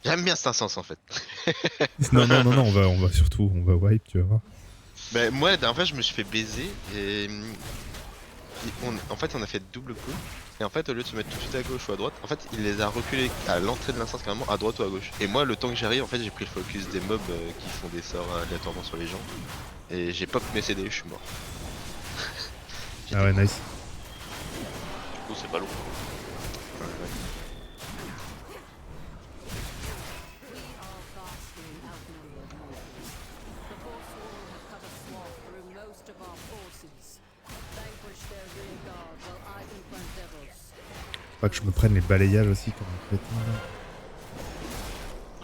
J'aime bien cet instance en fait. Non, non, non, non, on va surtout, on va wipe, tu vas voir. Bah, moi, la dernière fois, je me suis fait baiser et en fait, on a fait double coup. Et en fait, au lieu de se mettre tout de suite à gauche ou à droite, en fait, il les a reculés à l'entrée de l'instance carrément à droite ou à gauche. Et moi, le temps que j'arrive, en fait, j'ai pris le focus des mobs qui font des sorts aléatoirement sur les gens. Et j'ai pop mes CD, je suis mort. Ah J'étais ouais, con. nice. Du coup, c'est pas lourd. Ouais, ouais. We are vastly outnumbered mortals. The Forsworn have cut a swath through most of our forces. Vanquish their rear guard while I confront Devos. Faut pas que je me prenne les balayages aussi comme un crétin là.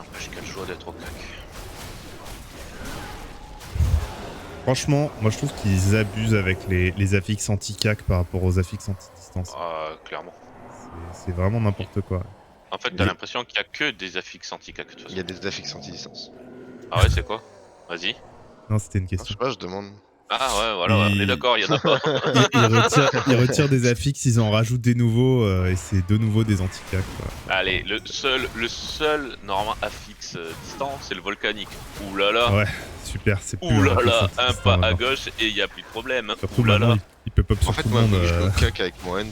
N'empêche quelle joie d'être au cac. Franchement, moi je trouve qu'ils abusent avec les affixes anti-cac par rapport aux affixes anti-distance. Clairement. C'est vraiment n'importe quoi. En fait, t'as Les- l'impression qu'il y a que des affixes anti-cac de toute Il façon. y a des affixes anti-distance. Ah ouais, c'est quoi? Vas-y. Non, c'était une Je question. sais pas, je demande. Ah ouais, voilà, ouais, on est d'accord, il y en a pas. Ils retirent des affixes, ils en rajoutent des nouveaux, et c'est de nouveau des anti-cac. Allez, le seul normalement affixe distant, c'est le volcanique. Ouh là là, Ouais, super, c'est plus ouh là affix là, un anti-distant, pas à maintenant. gauche et il y a plus de problème. Surtout Ouh là maintenant, là. il peut pop En sur fait, tout le moi, monde. je joue au cac avec mon hunt.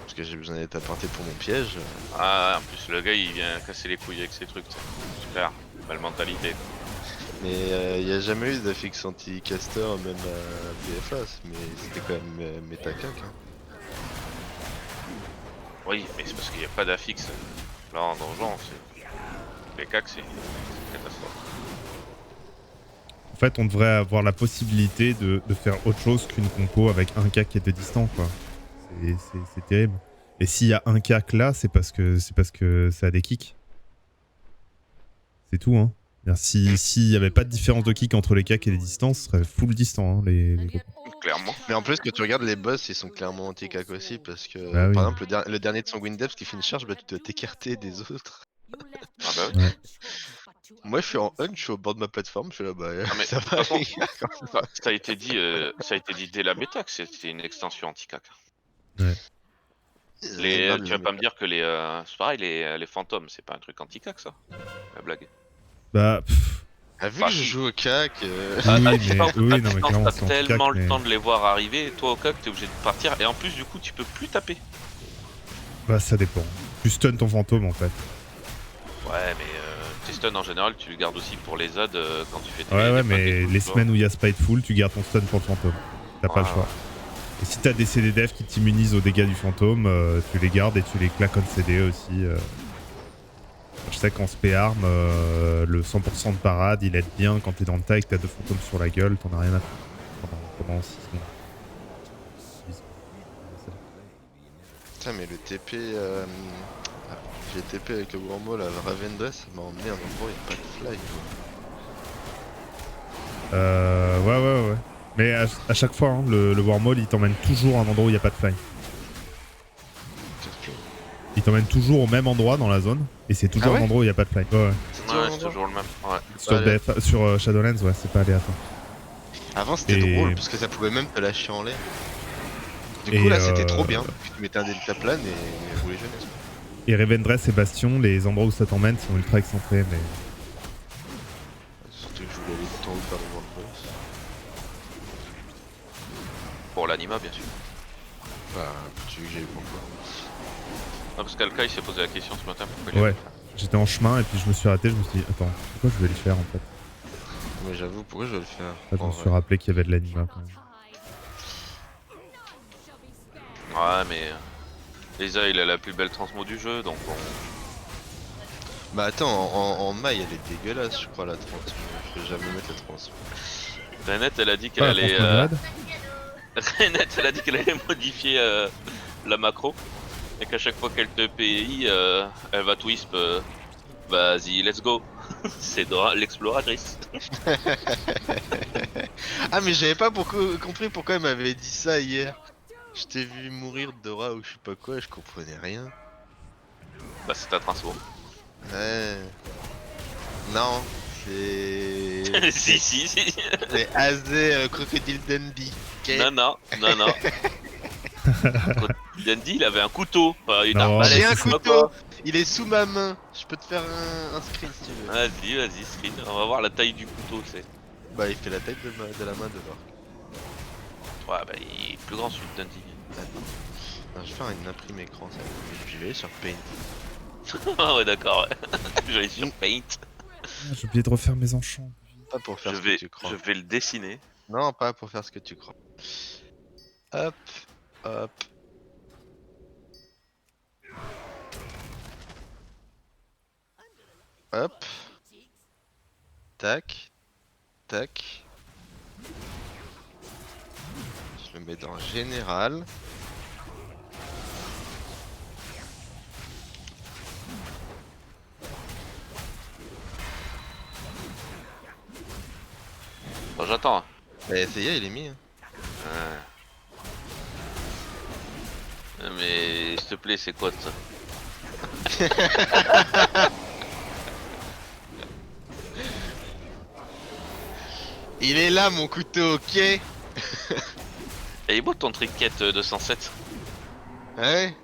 Parce que j'ai besoin d'être apporté pour mon piège. Ah, en plus le gars il vient casser les couilles avec ses trucs. Super, belle mentalité. Mais il y a jamais eu d'affixe anti-caster, même à BFA, mais c'était quand même méta cac. Hein. Oui, mais c'est parce qu'il n'y a pas d'affixe. Là en donjon, les cacs c'est une catastrophe. En fait, on devrait avoir la possibilité de faire autre chose qu'une compo avec un cac et 2 distants, quoi. C'est terrible. Et s'il y a un cac là, c'est parce que ça a des kicks. C'est tout, hein. S'il n'y avait pas de différence de kick entre les cacs et les distances, ce serait full distant, hein, les And groupes. yet all Clairement. Mais en plus, que tu regardes les boss, ils sont clairement anti-cac aussi, parce que Bah oui. par exemple, le dernier de Sanguine Depths qui fait une charge, bah, tu dois t'écarter des autres. you left Ah bah oui. Ouais. Moi, je suis en hunt, je suis au bord de ma plateforme, je suis là, bah, Ah mais ça de toute va. façon, Les gars, comment ça va. ça a été dit dès la bêta que c'était une extension anti-cac. Ouais. Tu vas pas me dire que c'est pareil, les fantômes, c'est pas un truc anti-cac ça? La blague. Bah, Ah, vu Bah que je si. joue au cac, Oui, À mais- distance, oui, à non, mais distance, clairement, t'as c'est anti-cac, tellement mais- le temps de les voir arriver, toi au cac t'es obligé de partir, et en plus du coup tu peux plus taper. bah ça dépend. Tu stun ton fantôme en fait. Ouais mais tes stuns en général tu le gardes aussi pour les ZAD quand tu fais tes Ouais, des mais packs et tout, les tu vois. semaines où il y a Spiteful, tu gardes ton stun pour le fantôme. T'as pas le Ouais, choix. Et si t'as des CD dev qui t'immunisent aux dégâts du fantôme, tu les gardes et tu les claques en CD aussi. Je sais qu'en spé-arm, le 100% de parade, il aide bien quand t'es dans le tas et que t'as deux fantômes sur la gueule, t'en as rien à faire pendant 6 secondes. Putain, mais le TP. J'ai TP avec le grand mot, la Ravendress, ça m'a emmené à un endroit où il n'y a pas de fly. Quoi. Ouais. Mais à chaque fois, hein, le wormhole, il t'emmène toujours à un endroit où il n'y a pas de fly. Il t'emmène toujours au même endroit dans la zone, et c'est toujours Ah ouais un endroit où il n'y a pas de fly. Ouais. Ouais, c'est toujours le même. Ouais. Sur Shadowlands, ouais, c'est pas aléatoire. Avant c'était Et- drôle parce que ça pouvait même te lâcher en l'air. Du coup Et, là c'était trop bien. Tu mettais un delta plane et roulais jeunesse. Et Revendreth et Bastion, les endroits où ça t'emmène sont ultra excentrés, mais... Surtout que je voulais aller tout en haut par le World Boss. Pour l'anima bien sûr. Bah, tu veux que j'aille pourquoi. Non parce qu'Alka il s'est posé la question ce matin pourquoi il Ouais. allait le faire. J'étais en chemin et puis je me suis arrêté, je me suis dit, attends, pourquoi je vais le faire en fait? Mais j'avoue, pourquoi je vais le faire Après, je en me suis vrai. rappelé qu'il y avait de l'anima quand même. Ouais mais Lisa il a la plus belle transmo du jeu donc bon. Bah attends, en maille elle est dégueulasse je crois la transmo. Je vais jamais mettre la transmo. Renette elle a dit qu'elle Pas allait. la Renette elle a dit qu'elle allait modifier la macro et qu'à chaque fois qu'elle te PI elle va twisp vas-y let's go. C'est Dora l'exploratrice. Ah mais j'avais pas compris pourquoi elle m'avait dit ça hier. Je t'ai vu mourir de Dora ou je sais pas quoi, je comprenais rien. Bah c'est ta transmo. Ouais. Non, c'est... si. C'est Azé Crocodile Dundee. Ok. Non. Dundee, il avait un couteau, pas une Non, arbalète. J'ai un je sais pas couteau. quoi. Il est sous ma main. Je peux te faire un screen si tu veux. Vas-y, screen. On va voir la taille du couteau, tu sais. Bah il fait la taille de la main de l'or. Ouais, bah il est plus grand celui de Dundee. Non, je vais faire une imprime écran, ça. Je vais aller sur Paint. Ah ouais, d'accord, ouais. J'allais sur Paint. J'ai oublié de refaire mes enchants. Pas pour faire Je ce que vais, tu crois. je vais le dessiner. Non, pas pour faire ce que tu crois. Hop, hop. Hop. Tac. Tac. Je le mets dans général. Bon, j'attends. Hein. Mais ça y est, il est mis. Hein. Mais s'il te plaît, c'est quoi ça? Il est là mon couteau, ok? Et il est beau ton trinket 207. Ouais.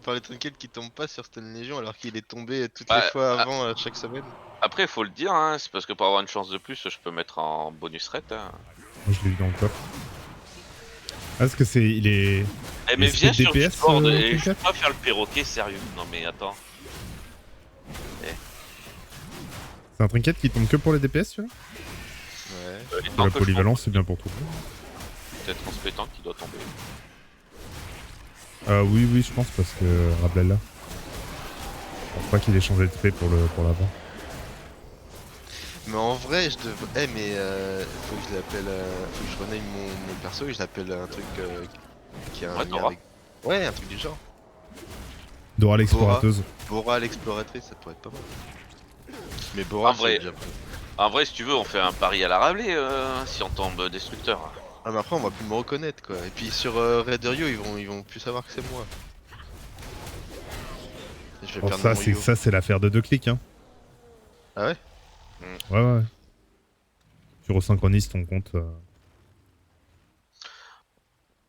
Par les trinkets qui tombent pas sur Stone Légion alors qu'il est tombé toutes Bah, les fois avant chaque semaine. Après, faut le dire, hein, c'est parce que pour avoir une chance de plus, je peux mettre en bonus rate. Hein. Moi, je l'ai eu dans le coffre. Ah, parce que c'est. Il est. Eh, mais Et viens c'est sur DPS, Discord et je Trinket peux pas faire le perroquet, sérieux. Non, mais attends. C'est un trinket qui tombe que pour les DPS, tu vois. Ouais. Les Pour tanks la que je polyvalence, c'est bien pour tout. prends, peut-être transpétant qui doit tomber. Oui, oui, je pense, parce que. Rabella. Je pense pas qu'il ait changé de spé pour l'avant. Mais en vrai, je devrais. Eh, mais faut que je l'appelle. Faut que je rename mon perso et je l'appelle un truc qui a un Ouais, lien Dora. avec. Ouais, un truc du genre. Dora l'explorateuse. Bora l'exploratrice, ça pourrait être pas mal. Mais Bora, En vrai. c'est déjà pris. En vrai, si tu veux, on fait un pari à la Rabelais si on tombe destructeur. Ah, mais après, on va plus me reconnaître quoi. Et puis sur Raiderio, ils vont plus savoir que c'est moi. Et je vais Bon, perdre ça, mon c'est yo. ça, c'est l'affaire de 2 clics, hein. Ah ouais? Ouais, ouais. Tu resynchronises ton compte.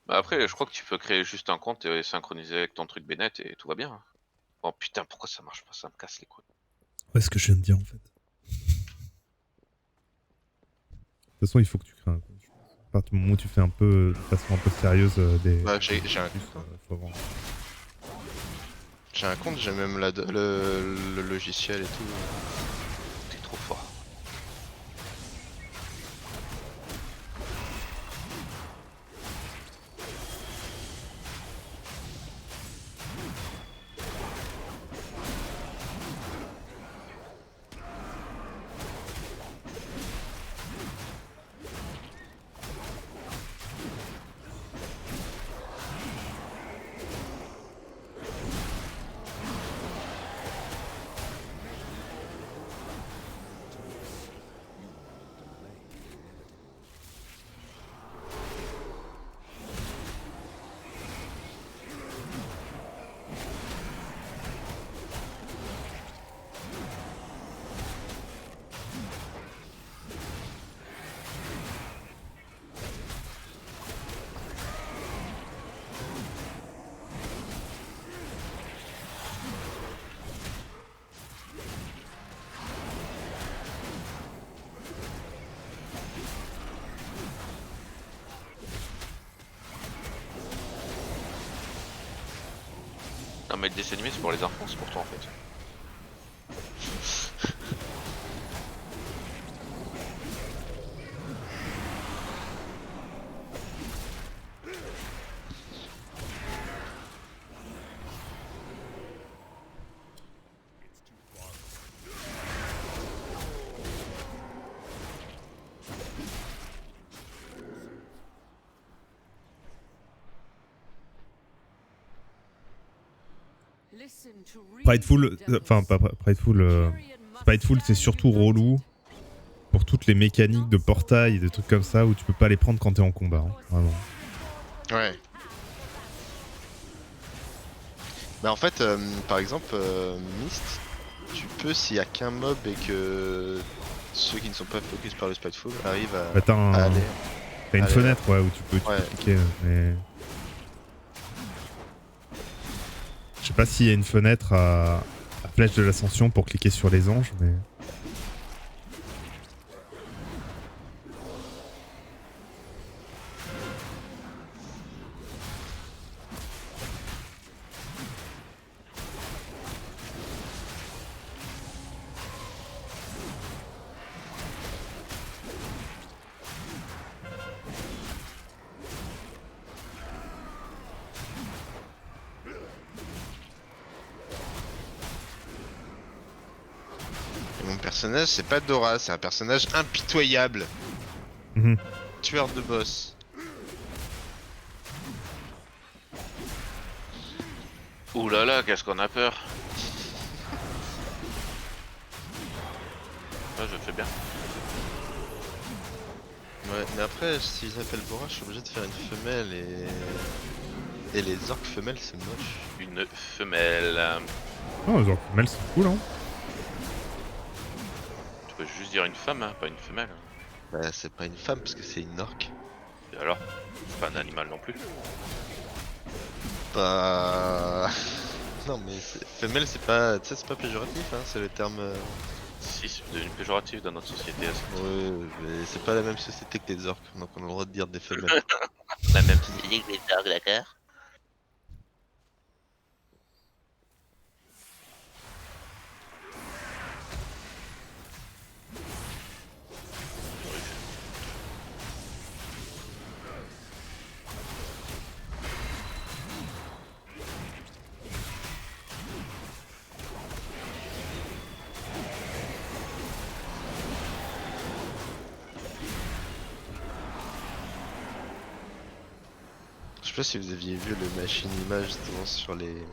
Bah après, je crois que tu peux créer juste un compte et synchroniser avec ton truc Bennett et tout va bien. Oh putain, pourquoi ça marche pas? Ça me casse les couilles. Ouais, ce que je viens de dire, en fait. De toute façon, il faut que tu crées un compte. À partir du moment où tu fais un peu, de façon un peu sérieuse des. Bah, j'ai un plus, compte. faut vendre. J'ai un compte, j'ai même le logiciel et tout. T'es trop fort. Non mais le dessin animé c'est pour les enfants, c'est pour toi en fait. Prideful, enfin pas Prideful, Prideful c'est surtout relou pour toutes les mécaniques de portail et des trucs comme ça où tu peux pas les prendre quand t'es en combat, hein, vraiment. Ouais. Bah en fait, par exemple, Mist, tu peux s'il y a qu'un mob et que ceux qui ne sont pas focus par le Spiteful arrivent à, Bah, à aller. t'as une Allez, fenêtre ouais, où tu peux ouais. cliquer, mais sais pas s'il y a une fenêtre à Flèche de l'Ascension pour cliquer sur les anges, mais... Et mon personnage, c'est pas Dora, c'est un personnage impitoyable. Mhm. Tueur de boss. Ouh là là, qu'est-ce qu'on a peur. Ouais, je fais bien. Ouais, mais après, si j'appelle Bora, je suis obligé de faire une femelle et les orques femelles, c'est moche. Une femelle. Oh, les orques femelles, c'est cool, hein. Tu peux juste dire une femme, hein, pas une femelle. Bah, c'est pas une femme parce que c'est une orque. Et alors? C'est pas un animal non plus. Bah. Non, mais femelle, c'est pas. Tu sais, c'est pas péjoratif, hein, c'est le terme. Si, c'est devenu péjoratif dans notre société. Ouais, mais c'est pas la même société que les orques, donc on a le droit de dire des femelles. La même société que les orques, d'accord? Je sais pas si vous aviez vu le machine image justement sur les.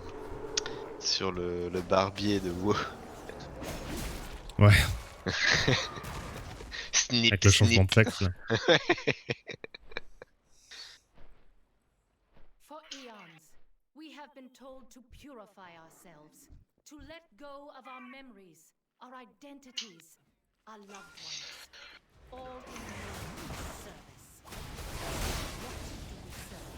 Sur le barbier de WoW. Ouais, Snip, avec le changement snip. de sexe, là. For eons, we have been told to purify ourselves, to let go of our memories, our identities, our loved ones, all in the name of service. What do we serve?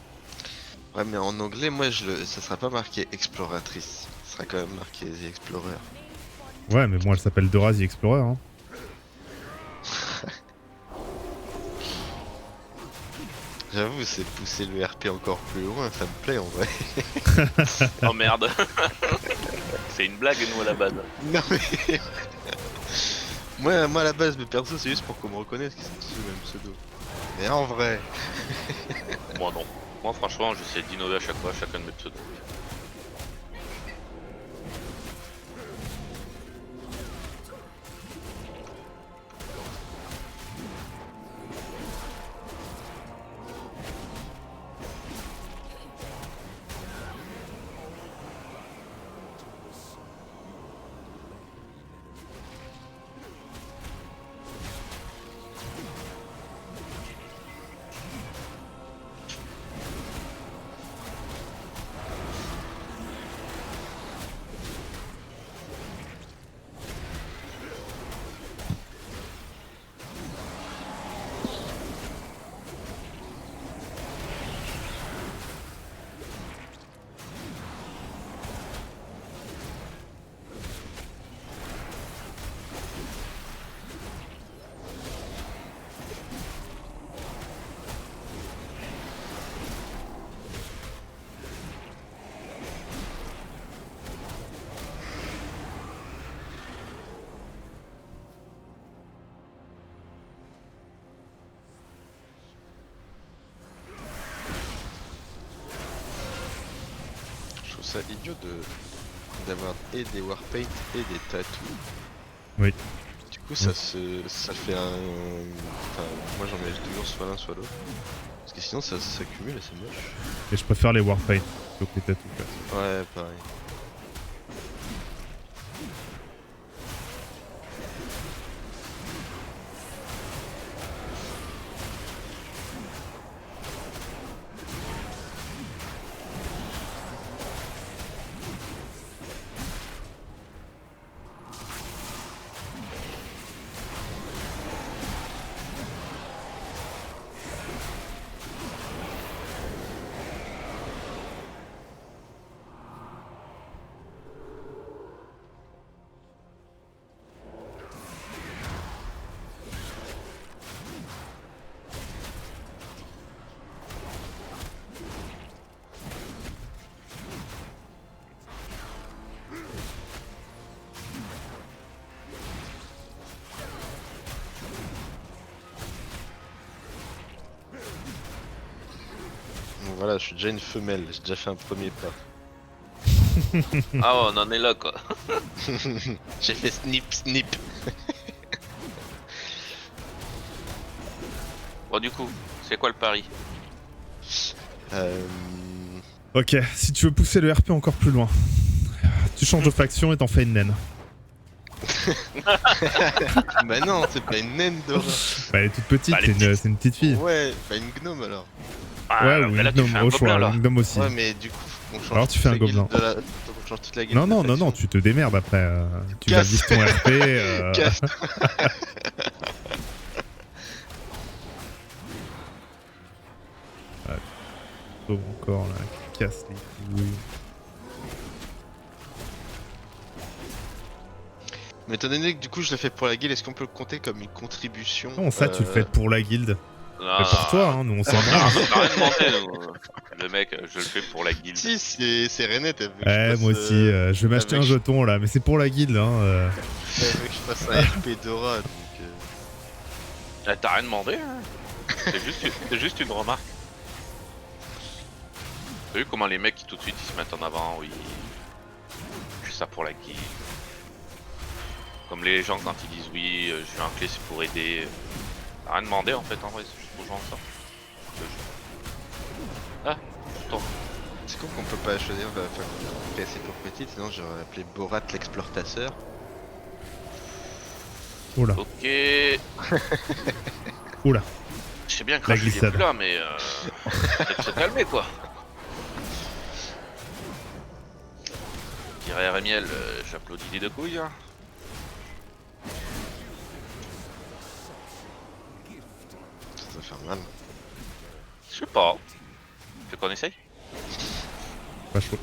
Ouais, mais en anglais, moi, ça sera pas marqué exploratrice. Ça sera quand même marqué The Explorer. Ouais, mais bon, elle s'appelle Dora the Explorer, hein. J'avoue, c'est pousser le RP encore plus loin, ça me plaît en vrai. Oh merde. C'est une blague, nous, à la base. Non mais. moi à la base, mes persos, c'est juste pour qu'on me reconnaisse qu'ils sont tous le même pseudo. Mais en vrai. Moi, non. Moi, franchement, j'essaie d'innover à chaque fois, chacun de mes pseudos. Je trouve ça idiot d'avoir et des warpaint et des tattoos. Oui. Du coup, ça fait un. Enfin, moi j'en mets toujours soit l'un soit l'autre. Parce que sinon ça s'accumule et c'est moche. Et je préfère les Warpaint plutôt que les tattoos, quoi. Ouais, pareil. Voilà, je suis déjà une femelle, j'ai déjà fait un premier pas. Ah, on en est là quoi. J'ai fait snip snip. Bon, du coup, c'est quoi le pari? Ok, si tu veux pousser le RP encore plus loin, tu changes de faction et t'en fais une naine. Bah non, c'est pas une naine Dora. Bah, elle est toute petite, Bah, elle est c'est une petite fille. Ouais, pas une gnome alors. Ah, Ouais, ou mais une là, tu gnome fais un au gobelin choix, là. une gnome aussi. Ouais, mais du coup, on change Alors, tu toute fais un la guilde gobelin. de la- on change toute la guilde Non, de la non, non, non, faction. tu te démerdes après. Tu Casse. vas ton RP. Casse. Encore là, qui casse les couilles. Mais étant donné que du coup je le fais pour la guilde, est-ce qu'on peut le compter comme une contribution Non, ça, tu le fais pour la guilde. Non, Mais pour toi, hein, nous on s'en branle. on a rien demandé, nous. Le mec, je le fais pour la guilde. Si, c'est Renette, elle veut que Ouais, je moi fasse, aussi, je vais m'acheter un avec- jeton là, mais c'est pour la guilde. Hein, elle veut que je fasse un RP Dora, donc... Ah, t'as rien demandé, hein. C'est juste une remarque. T'as vu comment les mecs qui tout de suite ils se mettent en avant, oui. Je fais ça pour la guilde. Comme les gens quand ils disent oui, je suis un clé c'est pour aider. T'as rien demandé en fait en vrai, c'est juste pour jouer ensemble. Ah, attends. C'est con qu'on peut pas choisir la faction pour petite, sinon j'aurais appelé Borat l'exploitasseur. Oula, Ok. oula. Je sais bien que La Rachel est glissade. plus là, mais peut-être se calmer quoi. Je dirais Rémiel, j'applaudis les deux couilles. Hein. Ça va faire mal. Je sais pas. Tu veux qu'on essaye? Pas chaud.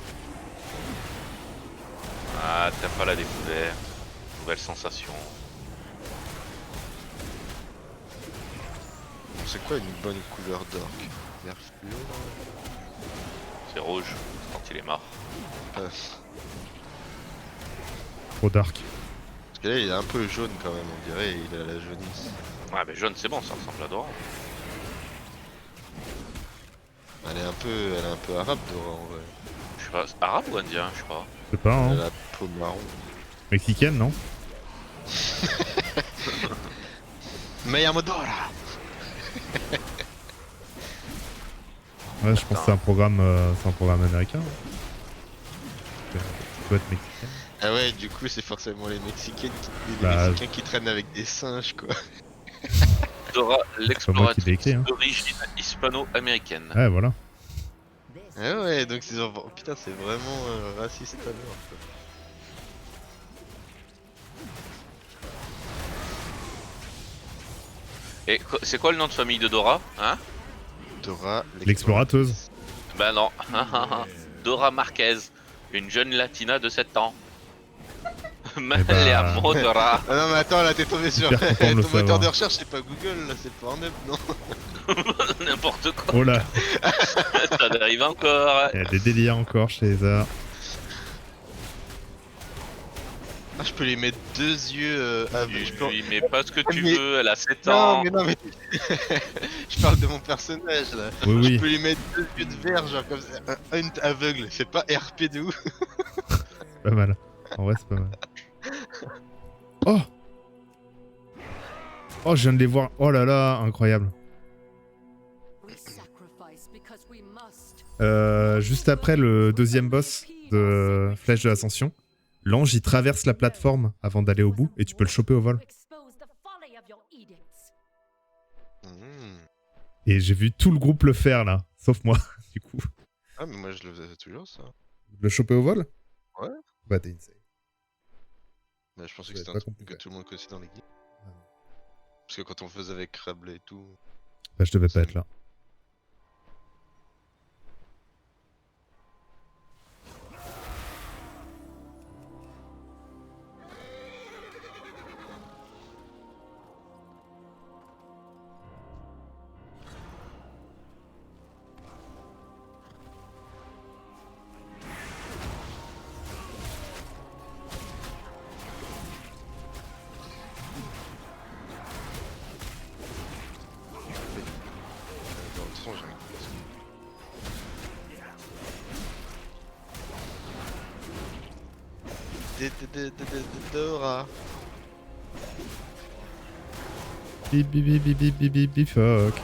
Ah, t'aimes pas la découverte. Nouvelle sensation. C'est quoi une bonne couleur d'orque? Vert fluo C'est rouge quand il est mort. là. Trop dark. Parce que là il est un peu jaune quand même, on dirait, il a la jaunisse. Ouais, mais jaune c'est bon, ça ressemble à Dora. Elle est un peu arabe Dora en vrai. Je sais pas, arabe ou indien, je sais pas. Je sais pas, Elle hein. a la peau marron. Mexicaine, non? Me llamo Dora. Ouais, je pense que c'est un programme américain. Tu dois être mexicain. Ah ouais, du coup c'est forcément les Bah, Mexicains qui traînent avec des singes quoi. Dora, pas moi qui l'ai l'exploratrice écrit, hein. d'origine hispano-américaine. Ouais, voilà. Ah ouais, donc c'est genre... Putain, c'est vraiment raciste à l'heure. Et c'est quoi le nom de famille de Dora, hein? Dora, L'explorateuse. Bah non. Dora Marquez, une jeune latina de 7 ans. Malia Dora. Ah non mais attends, là t'es tombé sur... Super content de le Ton moteur savoir. de recherche c'est pas Google, là c'est Pornhub, non? N'importe quoi. Oh là, Ça dérive encore. il y a des délires encore chez les arts. Ah, je peux les mettre deux yeux aveugles. Je peux... Oui, mais pas ce que tu Mais- veux, elle a 7 Non ans. mais non mais... Je parle de mon personnage là. Oui, Je oui. peux lui mettre deux yeux de verre, genre comme ça, un hunt aveugle. C'est pas RP de ouf. Pas mal. En vrai, c'est pas mal. Oh! Oh, je viens de les voir. Oh là là, incroyable. We sacrifice because we must. Juste après le deuxième boss de Flèche de l'Ascension, l'ange il traverse la plateforme avant d'aller au bout et tu peux le choper au vol. Expose the folly of your edicts. Et j'ai vu tout le groupe le faire là, sauf moi, du coup. Ah mais moi je le faisais toujours ça. Le choper au vol? Ouais. Bah t'es insane. Mais je pensais que Ouais, c'était un pas truc compliqué. que tout le monde connaissait dans les guides. Ah non. Parce que quand on faisait avec Crabble et tout... Bah je devais pas être là. Dora. Bip bip bip bip bip bip bip bip fuck.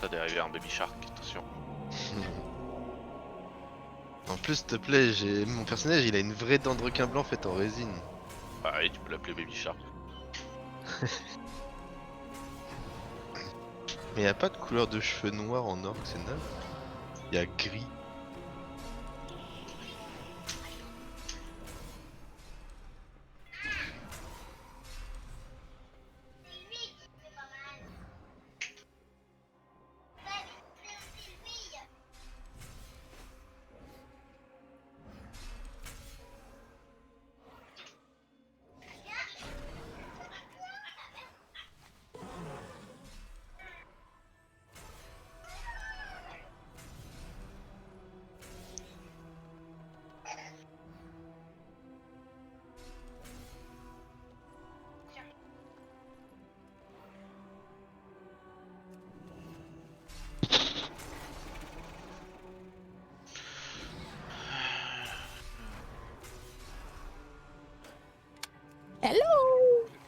Ça dérive un baby shark, attention. En plus, s'il te plaît, mon personnage il a une vraie dent de requin blanc faite en résine. Ah oui, tu peux l'appeler baby shark. Mais y a pas de couleur de cheveux noirs en orc, c'est neuf. Y a gris.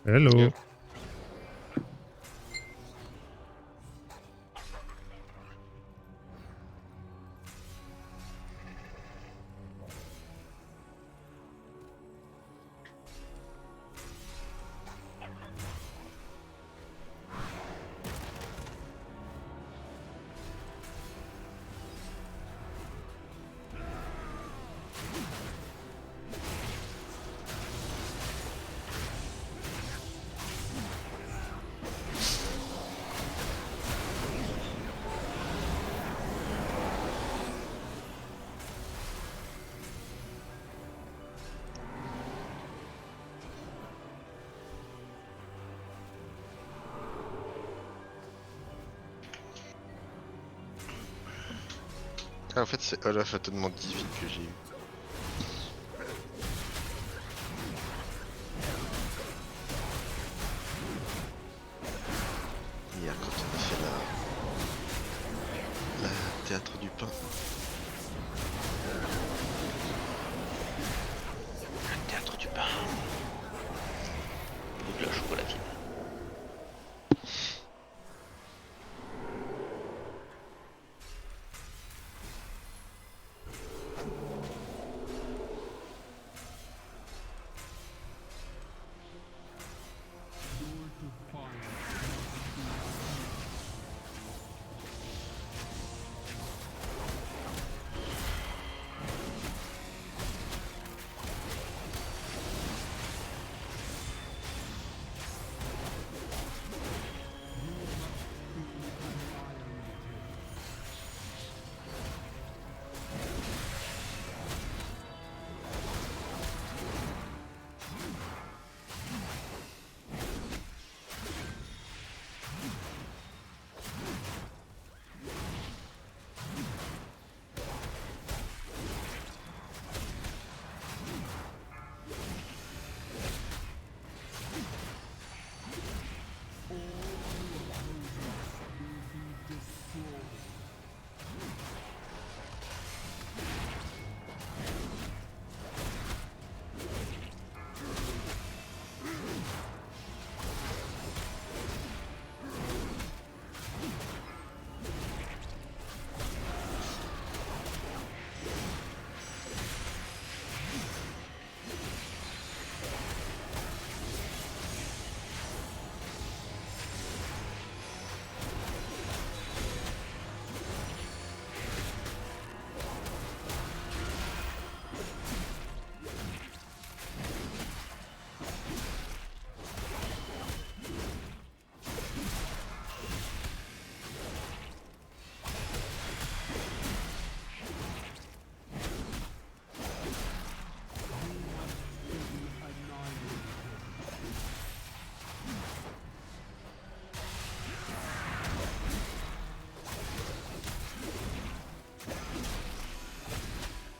Hello. Yo. Ah, en fait, c'est Olaf à tellement divine que j'ai eu. Hier, quand on a fait la théâtre du pain. Le théâtre du pain. Ou de la chocolatine.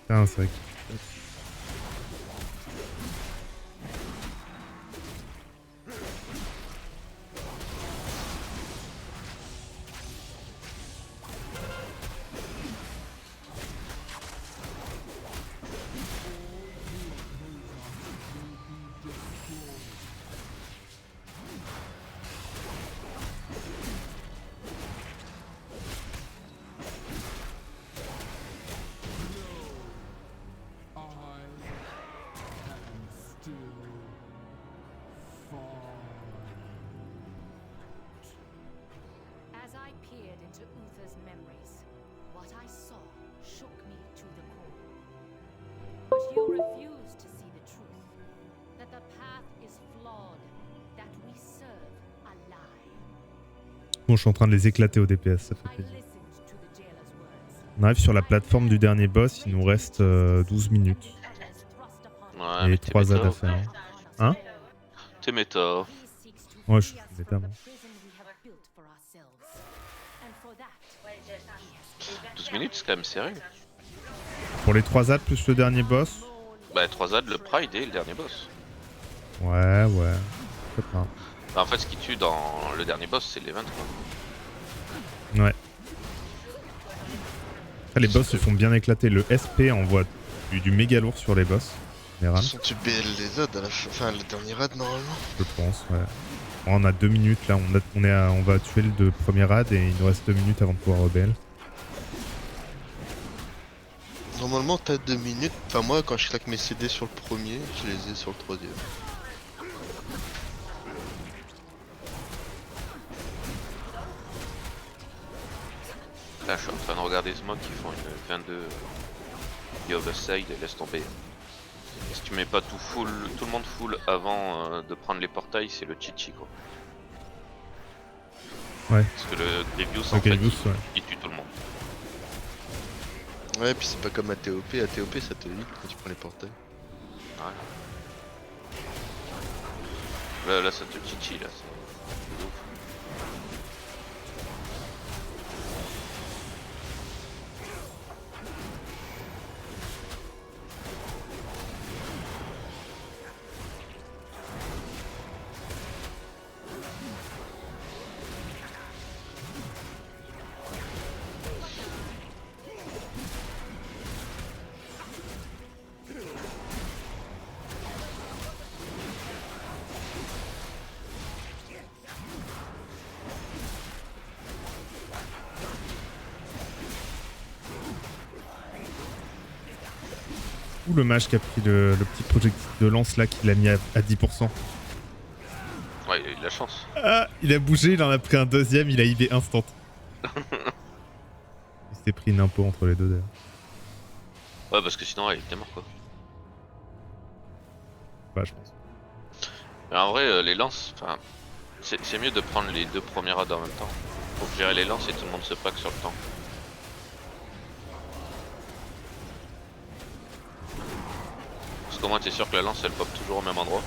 Putain, c'est vrai que... But you refuse to see the truth. That the path is flawed. That we serve a lie. Bon, je suis en train de les éclater au DPS, ça fait I plaisir. listened to the jailer's words. On arrive sur la plateforme du dernier boss, il nous reste 12 minutes. Ouais, Et mais t'es 3 ZAD méta. à faire. Hein T'es méta. Ouais, je suis méta, moi. 12 minutes, c'est quand même serré. Pour les 3 ZAD plus le dernier boss. Bah 3 ZAD, le Pride et le dernier boss. Ouais, ouais. Peut-être pas. Bah, en fait, ce qui tue dans le dernier boss, c'est les 23. Ouais. Après, les boss se font bien éclater. Le SP envoie du méga lourd sur les boss. En De général, toute façon, tu BL les ZAD à la fin, enfin le dernier raid normalement. je pense, ouais. Bon, on a 2 minutes là, on va tuer le premier raid et il nous reste 2 minutes avant de pouvoir rebelle. Normalement t'as 2 minutes, enfin moi quand je claque mes CD sur le premier, je les ai sur le troisième. Là, je suis en train de regarder ce mob qui font une 22 The Other Side et laisse tomber. Et si tu mets pas tout le monde full avant de prendre les portails, c'est le chichi quoi. Ouais. Parce que le Grievous en Ok, fait, Grievous, ouais. il tue tout le monde. Ouais, puis c'est pas comme ATOP, ATOP ça te lit quand tu prends les portails. Ouais. Là ça te chichi là. C'est ouf. Ou le mage qui a pris le petit projectile de lance là qu'il a mis à 10%. Ouais, il a eu de la chance. Ah, il a bougé, il en a pris un deuxième, il a IB instant. Il s'est pris une impôt entre les deux d'ailleurs. Ouais, parce que sinon, il était mort quoi. Bah, je pense. Mais en vrai, les lances, enfin, c'est mieux de prendre les deux premiers raids en même temps. Pour gérer les lances et tout le monde se pack sur le temps. Parce qu'au moins t'es sûr que la lance elle pop toujours au même endroit.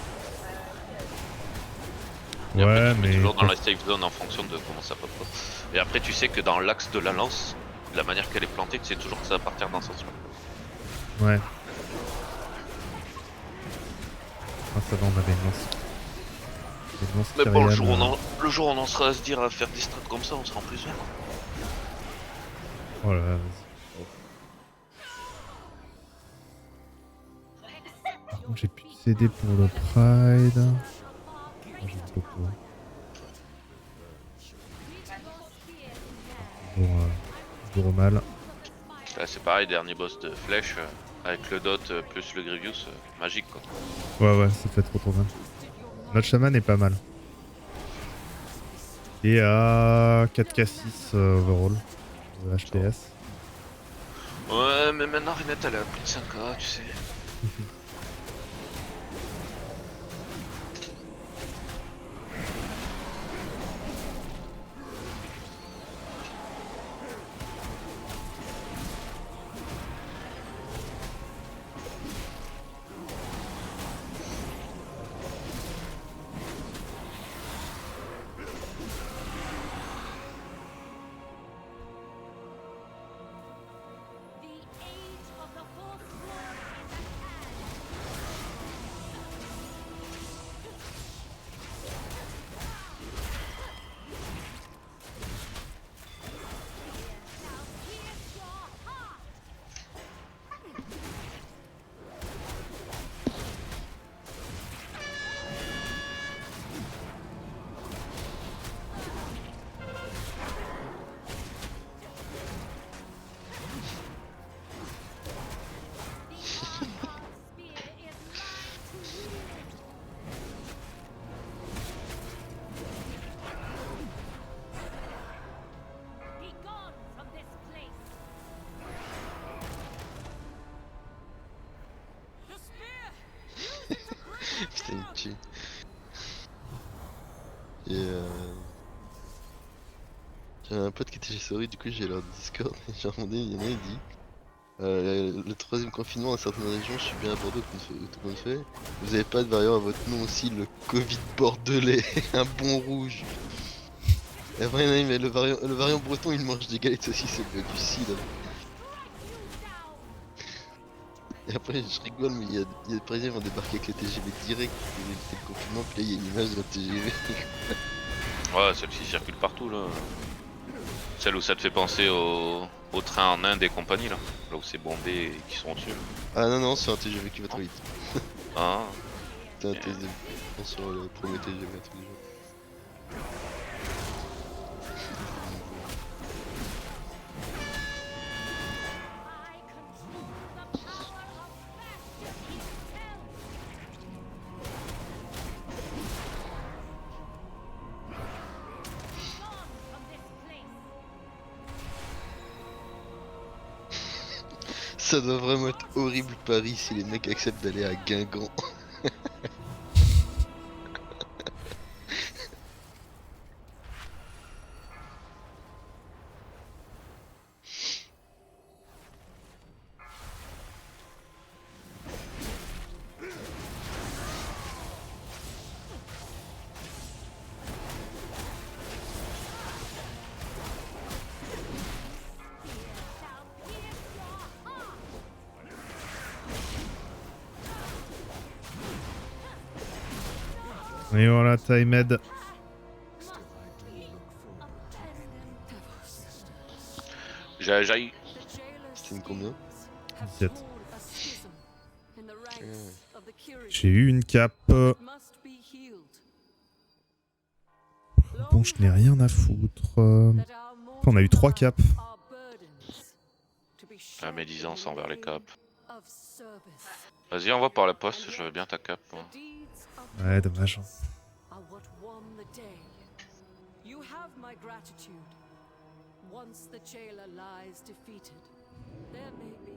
Et après, Ouais, tu mets mais. toujours dans la safe zone en fonction de comment ça pop quoi. Et après tu sais que dans l'axe de la lance, de la manière qu'elle est plantée, tu sais toujours que ça va partir dans ce sens là. Ouais. Ah, ça va, on avait une lance. Une lance Mais bon, le Kyrian, jour où on en sera à se dire à faire des strats comme ça, on sera en plus bien. Oh là là, vas-y. Par contre, j'ai plus de CD pour le Pride. Oh, j'ai beaucoup. Toujours au mal. Là c'est pareil, dernier boss de flèche avec le dot plus le Grievous, magique quoi. Ouais, ça fait trop mal. Notre chaman est pas mal. Et à 4k6 overall. HPS. Ouais, mais maintenant Renette elle est à plus de 5k, tu sais. The age of the Forsworn is at hand. là-dessus. Et j'avais un pote qui était chez Sorry, du coup j'ai leur Discord, et j'ai demandé, il y en a, il dit le troisième confinement dans certaines régions, je suis bien à Bordeaux, tout compte fait. Vous avez pas de variant à votre nom aussi, le Covid bordelais, un bon rouge. Et après, il y en a, mais le variant breton, il mange des galettes aussi, c'est du cidre. Et après, je rigole, mais il y a des Parisiens qui vont débarquer avec les TGV direct pour éviter le confinement, puis là, il y a une image de la TGV. Ouais, celle-ci circule partout là. Celle où ça te fait penser au train en Inde et compagnie là. Là où c'est bombé et qui sont au-dessus. Là. Ah non, non, c'est un TGV qui va trop vite. Ah, C'est un TGV. On sur le premier TGV à tous les jours. Ça doit vraiment être horrible Paris si les mecs acceptent d'aller à Guingamp. Et voilà, Timed. j'ai. C'était une combien 17. J'ai eu une cape. Bon, je n'ai rien à foutre. On a eu 3 capes. La médisance envers les capes. Vas-y, envoie par la poste, je veux bien ta cape. Moi. Ouais, dommage. You have my gratitude. Once the jailer lies defeated, there may be